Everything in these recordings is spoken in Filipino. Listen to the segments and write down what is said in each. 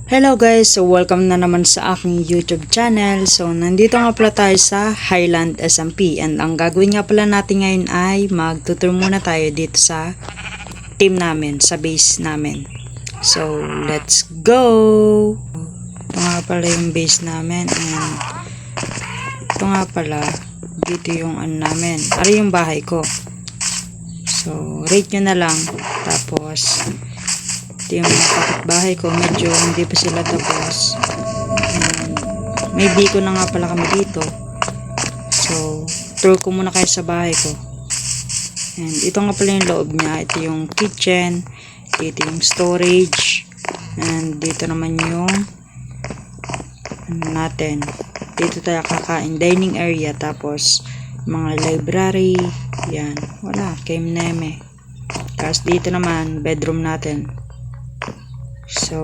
Hello guys! So welcome na naman sa aking YouTube channel. So nandito nga pala tayo sa Highland SMP and ang gagawin nga pala natin ngayon ay magtutur muna tayo dito sa team namin, sa base namin. So let's go! Ito nga pala yung base namin and ito nga pala dito yung ano namin. Ari yung bahay ko. So rate nyo na lang. Tapos ito yung kapitbahay ko, medyo hindi pa sila tapos. May biko na nga pala kami dito. So, tour ko muna kayo sa bahay ko. And ito nga pala yung loob niya. Ito yung kitchen. Dito yung storage. And dito naman yung natin. Dito tayo kakain. Dining area. Tapos, mga library. Yan. Wala. Kame neme. Tapos dito naman, bedroom natin. So,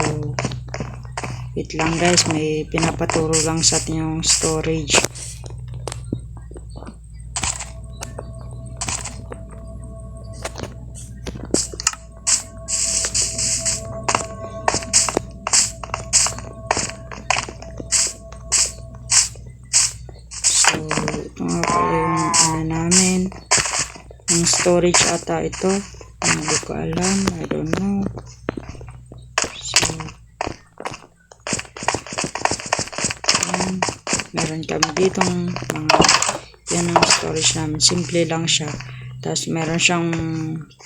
wait lang guys, may pinapaturo lang sa atin yung storage. So, ito nga pala yung namin. Yung storage ata ito. Hindi ko alam, I don't know. Meron kami ditong mga yan ang storage namin. Simple lang siya. Tapos meron siyang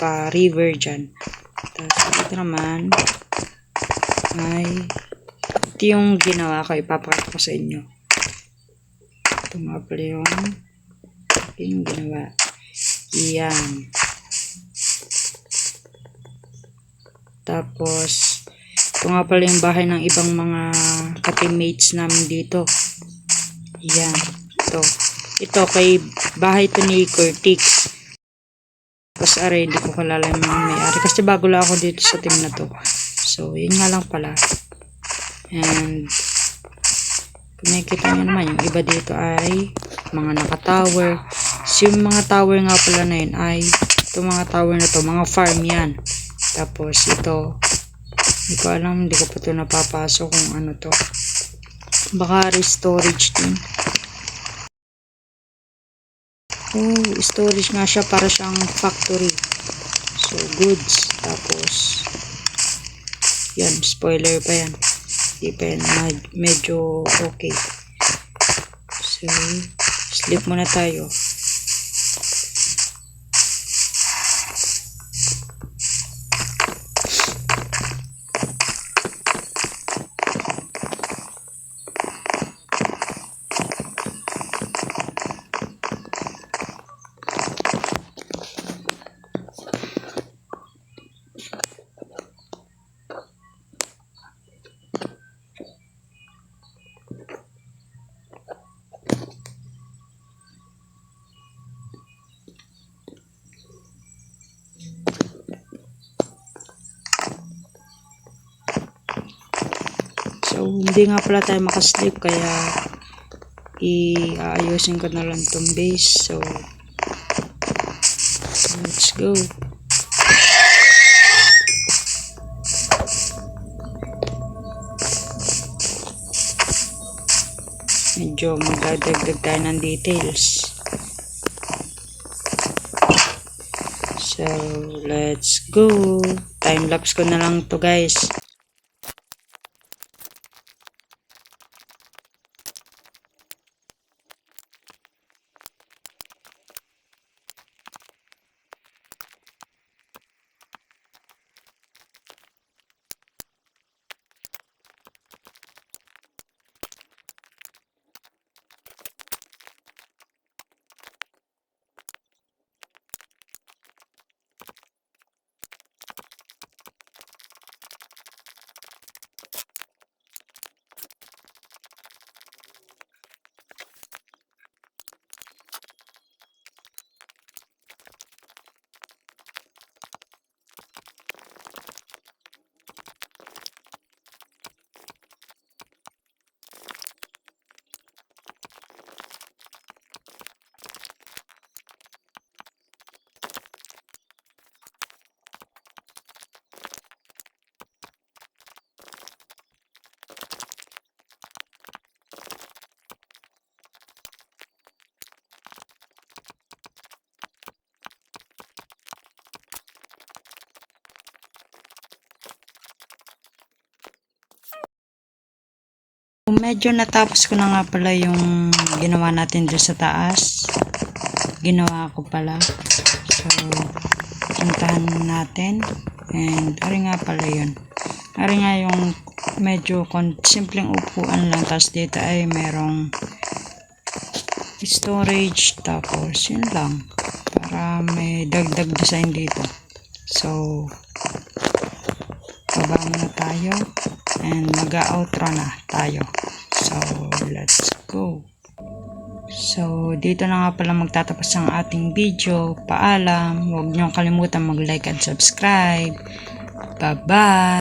pa-river dyan. Tapos dito naman ay ito yung ginawa ko. Ipapakita ko sa inyo. Ito nga pala yung ginawa. Yan. Tapos ito nga pala yung bahay ng ibang mga ka-teammates namin dito. Yan. Ito kay bahay to ni Cortix. Tapos aray, hindi ko kalala yung mga may-ari. Kasi bago lang ako dito sa team na to. So, yun nga lang pala. And, kung nakikita nyo naman, yung iba dito ay mga naka-tower. So, yung mga tower nga pala na yun ay, itong mga tower na to, mga farm yan. Tapos, ito, hindi ko alam, hindi ko pa ito napapasok kung ano to. Baka storage din. Oh, storage nga siya para siyang factory. So, goods. Tapos, yan, spoiler pa yan. Hindi pa yan, medyo okay. So, sleep muna tayo. So, hindi nga pala tayo makasleep kaya i-aayusin ko na lang tong base. So, let's go. Medyo magdadagdag tayo ng details. So, let's go. Time-lapse ko na lang to guys. Medyo natapos ko na nga pala yung ginawa natin doon sa taas. Ginawa ko pala. So, puntahan natin. And, ari nga pala yun. Ari nga yung medyo simpleng upuan lang. Tapos dito ay merong storage. Tapos, yun lang. Para may dagdag design dito. So, baba muna tayo. And mag-outro na tayo. So, let's go. So, dito na nga pala magtatapos ang ating video. Paalam. Huwag niyong kalimutan mag-like and subscribe. Bye-bye.